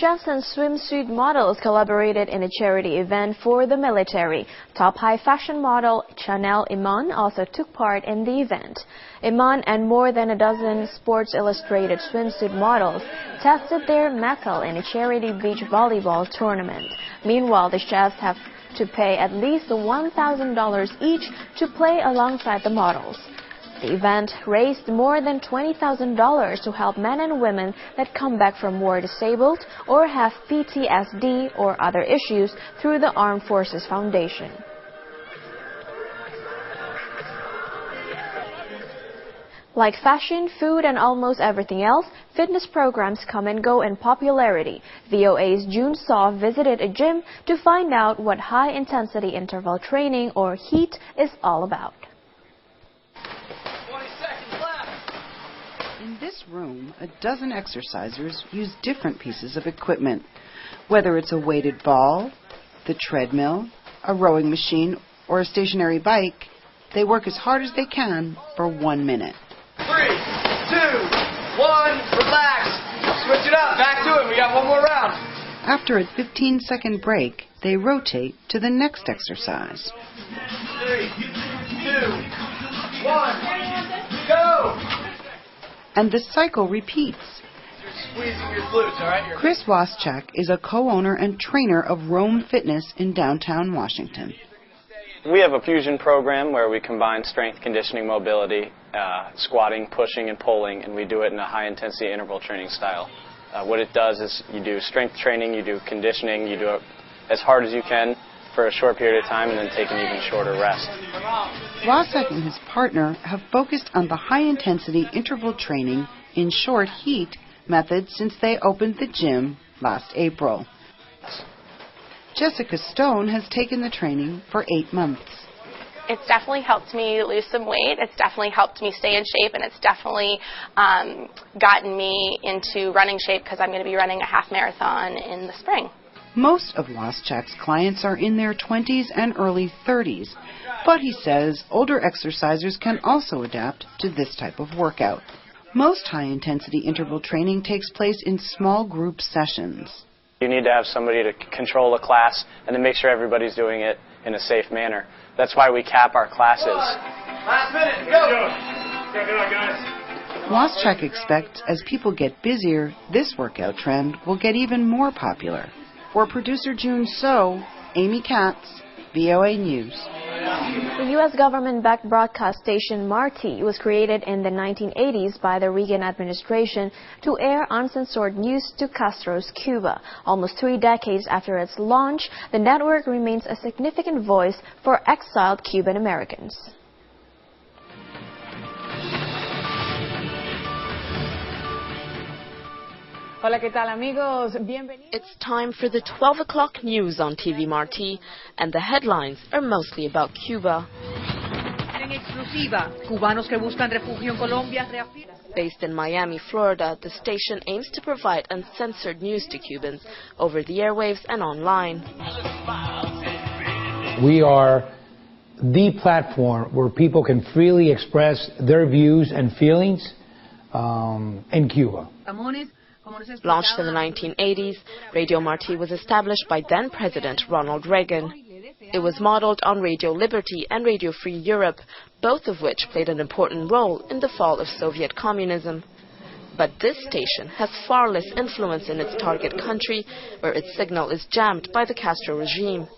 chefs and swimsuit models collaborated in a charity event for the military. Top high fashion model Chanel Iman also took part in the event. Iman and more than a dozen Sports Illustrated swimsuit models tested their mettle in a charity beach volleyball tournament. Meanwhile, the chefs have to pay at least $1,000 each to play alongside the models. The event raised more than $20,000 to help men and women that come back from war disabled or have PTSD or other issues through the Armed Forces Foundation. Like fashion, food, and almost everything else, fitness programs come and go in popularity. VOA's June Saw visited a gym to find out what high-intensity interval training, or HEAT, is all about. In this room, a dozen exercisers use different pieces of equipment. Whether it's a weighted ball, the treadmill, a rowing machine, or a stationary bike, they work as hard as they can for 1 minute. 3, 2, 1, relax. Switch it up, back to it. We got one more round. After a 15-second break, they rotate to the next exercise. 3, 2, 1, go. And the cycle repeats. You're squeezing your glutes, all right? Chris Waschak is a co-owner and trainer of Rome Fitness in downtown Washington. We have a fusion program where we combine strength, conditioning, mobility, squatting, pushing, and pulling, and we do it in a high-intensity interval training style. What it does is you do strength training, you do conditioning, you do it as hard as you can for a short period of time and then take an even shorter rest. Waschak and his partner have focused on the high-intensity interval training, in short HEAT, method since they opened the gym last April. Jessica Stone has taken the training for 8 months. It's definitely helped me lose some weight. It's definitely helped me stay in shape, and it's definitely gotten me into running shape because I'm going to be running a half marathon in the spring. Most of Waschak's clients are in their 20s and early 30s, but he says older exercisers can also adapt to this type of workout. Most high-intensity interval training takes place in small group sessions. You need to have somebody to control a class and to make sure everybody's doing it in a safe manner. That's why we cap our classes. Last minute, go! Check it out, guys. Waschak expects as people get busier, this workout trend will get even more popular. For producer June So, Amy Katz, VOA News. The U.S. government-backed broadcast station Marti was created in the 1980s by the Reagan administration to air uncensored news to Castro's Cuba. Almost 3 decades after its launch, the network remains a significant voice for exiled Cuban Americans. Hola, ¿qué tal, amigos? Bienvenidos. It's time for the 12 o'clock news on TV Marti, and the headlines are mostly about Cuba. Based in Miami, Florida, the station aims to provide uncensored news to Cubans over the airwaves and online. We are the platform where people can freely express their views and feelings in Cuba. Launched in the 1980s, Radio Marti was established by then-President Ronald Reagan. It was modeled on Radio Liberty and Radio Free Europe, both of which played an important role in the fall of Soviet communism. But this station has far less influence in its target country, where its signal is jammed by the Castro regime.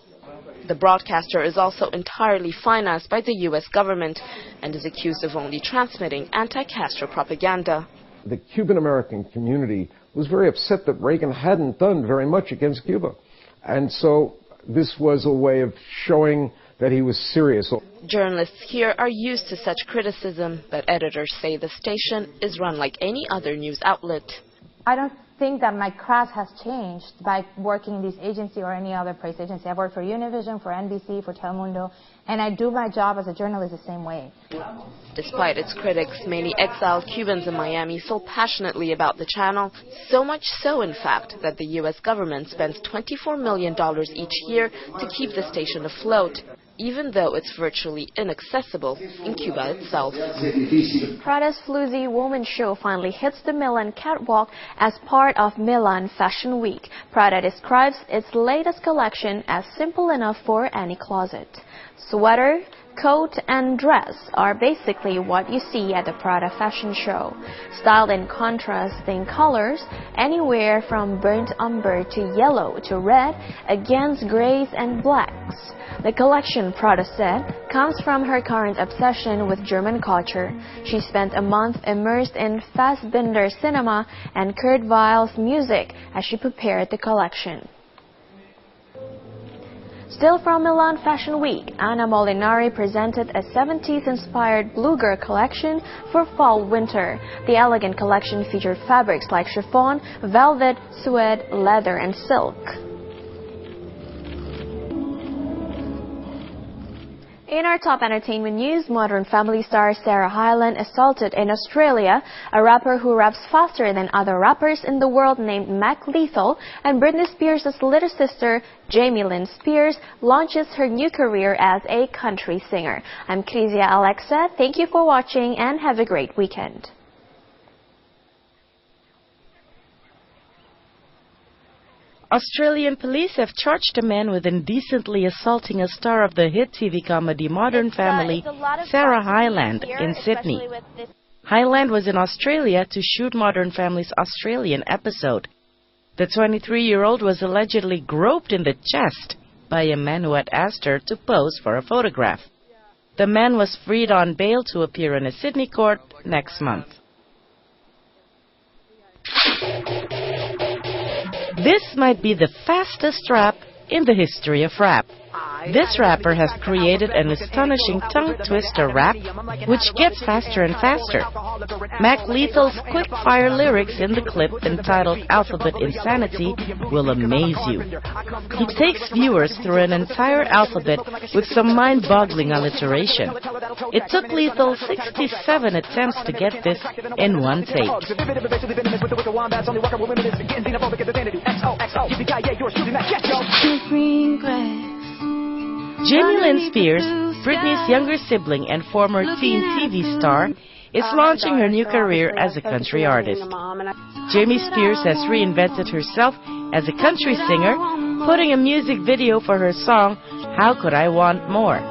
The broadcaster is also entirely financed by the U.S. government and is accused of only transmitting anti-Castro propaganda. The Cuban-American community was very upset that Reagan hadn't done very much against Cuba. And so this was a way of showing that he was serious. Journalists here are used to such criticism, but editors say the station is run like any other news outlet. I don't think that my craft has changed by working in this agency or any other press agency. I've worked for Univision, for NBC, for Telemundo, and I do my job as a journalist the same way. Despite its critics, many exiled Cubans in Miami feel passionately about the channel, so much so, in fact, that the U.S. government spends $24 million each year to keep the station afloat. even though it's virtually inaccessible in Cuba itself. Prada's Floozy Woman Show finally hits the Milan catwalk as part of Milan Fashion Week. Prada describes its latest collection as simple enough for any closet. Sweater, coat and dress are basically what you see at the Prada fashion show. Styled in contrasting colors, anywhere from burnt umber to yellow to red, against grays and blacks. The collection, Prada said, comes from her current obsession with German culture. She spent a month immersed in Fassbinder cinema and Kurt Weill's music as she prepared the collection. Still from Milan Fashion Week, Anna Molinari presented a 70s-inspired blue girl collection for fall-winter. The elegant collection featured fabrics like chiffon, velvet, suede, leather, and silk. In our top entertainment news, Modern Family star Sarah Hyland assaulted in Australia a rapper who raps faster than other rappers in the world named Mac Lethal, and Britney Spears' little sister, Jamie Lynn Spears, launches her new career as a country singer. I'm Krizia Alexa. Thank you for watching and have a great weekend. Australian police have charged a man with indecently assaulting a star of the hit TV comedy Modern Family, Sarah Hyland, in Sydney. Hyland was in Australia to shoot Modern Family's Australian episode. The 23-year-old was allegedly groped in the chest by a man who had asked her to pose for a photograph. The man was freed on bail to appear in a Sydney court next month. This might be the fastest rap in the history of rap. This rapper has created an astonishing tongue-twister rap, which gets faster and faster. Mac Lethal's quick-fire lyrics in the clip entitled Alphabet Insanity will amaze you. He takes viewers through an entire alphabet with some mind-boggling alliteration. It took Lethal 67 attempts to get this in one take. Jamie Lynn Spears, Britney's younger sibling and former teen TV star, is launching her new career as a country artist. Jamie Spears has reinvented herself as a country singer, putting a music video for her song, How Could I Want More?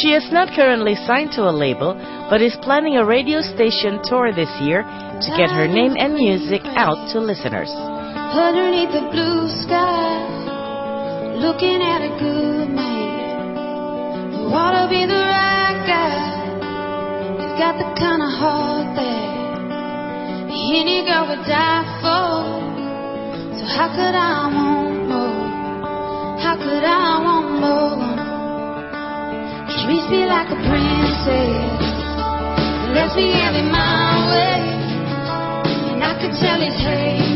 She is not currently signed to a label, but is planning a radio station tour this year to get her name and music out to listeners. Underneath the blue sky, looking at a good man. Wanna be the right guy. He's got the kind of heart that any girl would die for. So how could I want more? How could I want more? He treats me like a princess, lets me have it my way, and I could tell he's hate.